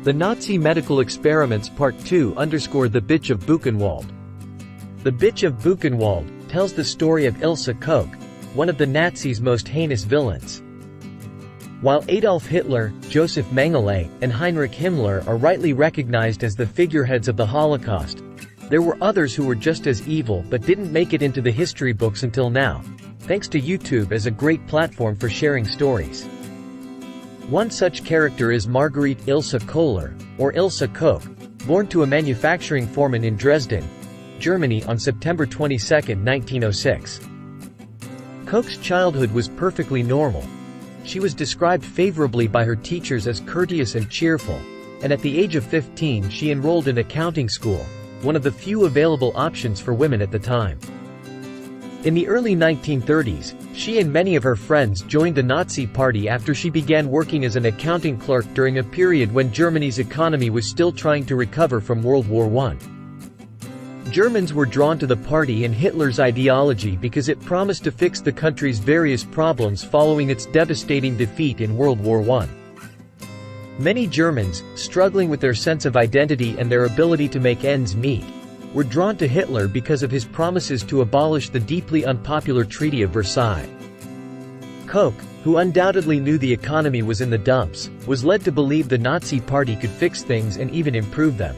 The Nazi Medical Experiments Part 2 underscored the Bitch of Buchenwald. The Bitch of Buchenwald tells the story of Ilse Koch, one of the Nazis' most heinous villains. While Adolf Hitler, Joseph Mengele, and Heinrich Himmler are rightly recognized as the figureheads of the Holocaust, there were others who were just as evil but didn't make it into the history books until now, thanks to YouTube as a great platform for sharing stories. One such character is Marguerite Ilse Koch, or Ilse Koch, born to a manufacturing foreman in Dresden, Germany on September 22, 1906. Koch's childhood was perfectly normal. She was described favorably by her teachers as courteous and cheerful, and at the age of 15 she enrolled in accounting school, one of the few available options for women at the time. In the early 1930s, she and many of her friends joined the Nazi Party after she began working as an accounting clerk during a period when Germany's economy was still trying to recover from World War I. Germans were drawn to the party and Hitler's ideology because it promised to fix the country's various problems following its devastating defeat in World War I. Many Germans, struggling with their sense of identity and their ability to make ends meet, were drawn to Hitler because of his promises to abolish the deeply unpopular Treaty of Versailles. Koch, who undoubtedly knew the economy was in the dumps, was led to believe the Nazi Party could fix things and even improve them.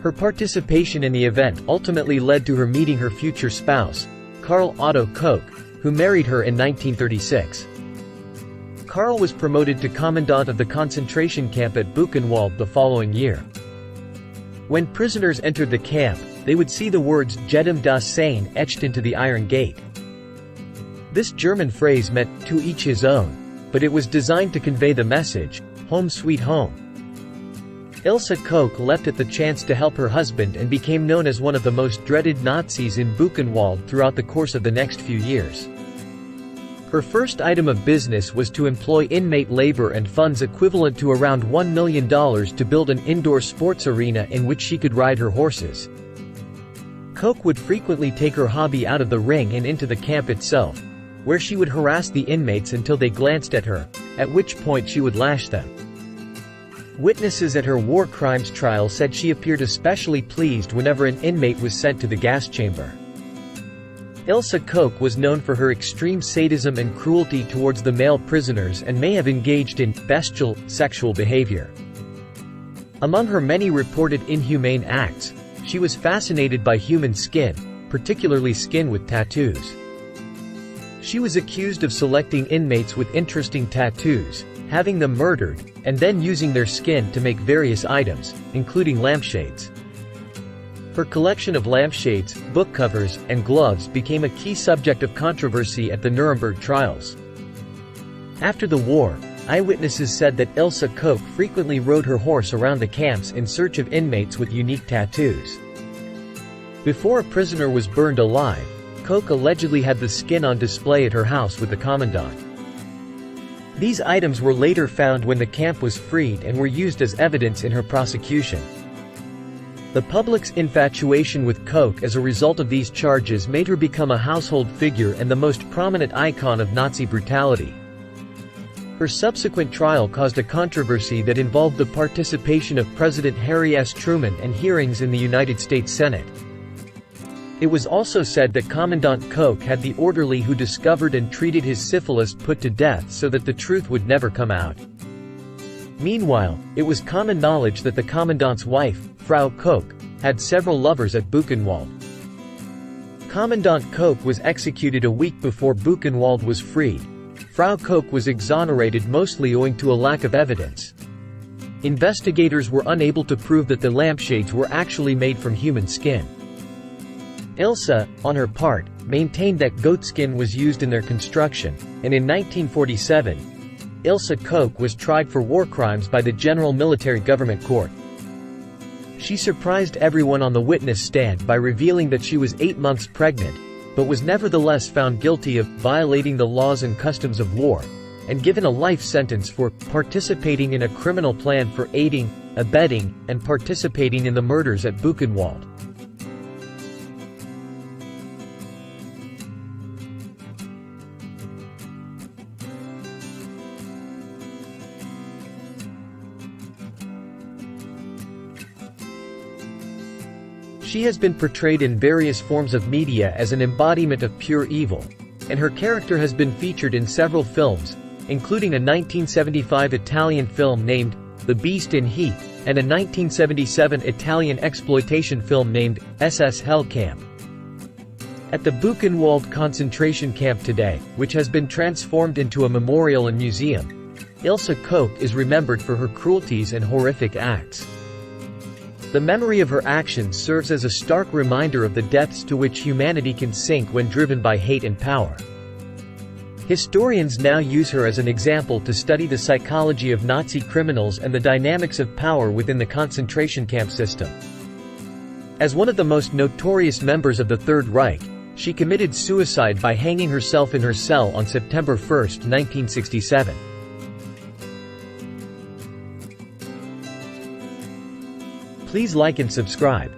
Her participation in the event ultimately led to her meeting her future spouse, Karl Otto Koch, who married her in 1936. Karl was promoted to commandant of the concentration camp at Buchenwald the following year. When prisoners entered the camp, they would see the words "Jedem das Seine" etched into the iron gate. This German phrase meant, "to each his own," but it was designed to convey the message, "home sweet home." Ilse Koch leapt at the chance to help her husband and became known as one of the most dreaded Nazis in Buchenwald throughout the course of the next few years. Her first item of business was to employ inmate labor and funds equivalent to around $1 million to build an indoor sports arena in which she could ride her horses. Koch would frequently take her hobby out of the ring and into the camp itself, where she would harass the inmates until they glanced at her, at which point she would lash them. Witnesses at her war crimes trial said she appeared especially pleased whenever an inmate was sent to the gas chamber. Ilse Koch was known for her extreme sadism and cruelty towards the male prisoners and may have engaged in bestial, sexual behavior. Among her many reported inhumane acts, she was fascinated by human skin, particularly skin with tattoos. She was accused of selecting inmates with interesting tattoos, having them murdered, and then using their skin to make various items, including lampshades. Her collection of lampshades, book covers, and gloves became a key subject of controversy at the Nuremberg trials. After the war, eyewitnesses said that Ilse Koch frequently rode her horse around the camps in search of inmates with unique tattoos. Before a prisoner was burned alive, Koch allegedly had the skin on display at her house with the commandant. These items were later found when the camp was freed and were used as evidence in her prosecution. The public's infatuation with Koch as a result of these charges made her become a household figure and the most prominent icon of Nazi brutality. Her subsequent trial caused a controversy that involved the participation of President Harry S. Truman and hearings in the United States Senate. It was also said that Commandant Koch had the orderly who discovered and treated his syphilis put to death so that the truth would never come out. Meanwhile, it was common knowledge that the commandant's wife, Frau Koch, had several lovers at Buchenwald. Commandant Koch was executed a week before Buchenwald was freed. Frau Koch was exonerated mostly owing to a lack of evidence. Investigators were unable to prove that the lampshades were actually made from human skin. Ilse, on her part, maintained that goatskin was used in their construction, and in 1947, Ilse Koch was tried for war crimes by the General Military Government Court. She surprised everyone on the witness stand by revealing that she was 8 months pregnant, but was nevertheless found guilty of violating the laws and customs of war, and given a life sentence for participating in a criminal plan for aiding, abetting, and participating in the murders at Buchenwald. She has been portrayed in various forms of media as an embodiment of pure evil, and her character has been featured in several films, including a 1975 Italian film named The Beast in Heat, and a 1977 Italian exploitation film named SS Hell Camp. At the Buchenwald concentration camp today, which has been transformed into a memorial and museum, Ilse Koch is remembered for her cruelties and horrific acts. The memory of her actions serves as a stark reminder of the depths to which humanity can sink when driven by hate and power. Historians now use her as an example to study the psychology of Nazi criminals and the dynamics of power within the concentration camp system. As one of the most notorious members of the Third Reich, she committed suicide by hanging herself in her cell on September 1, 1967. Please like and subscribe.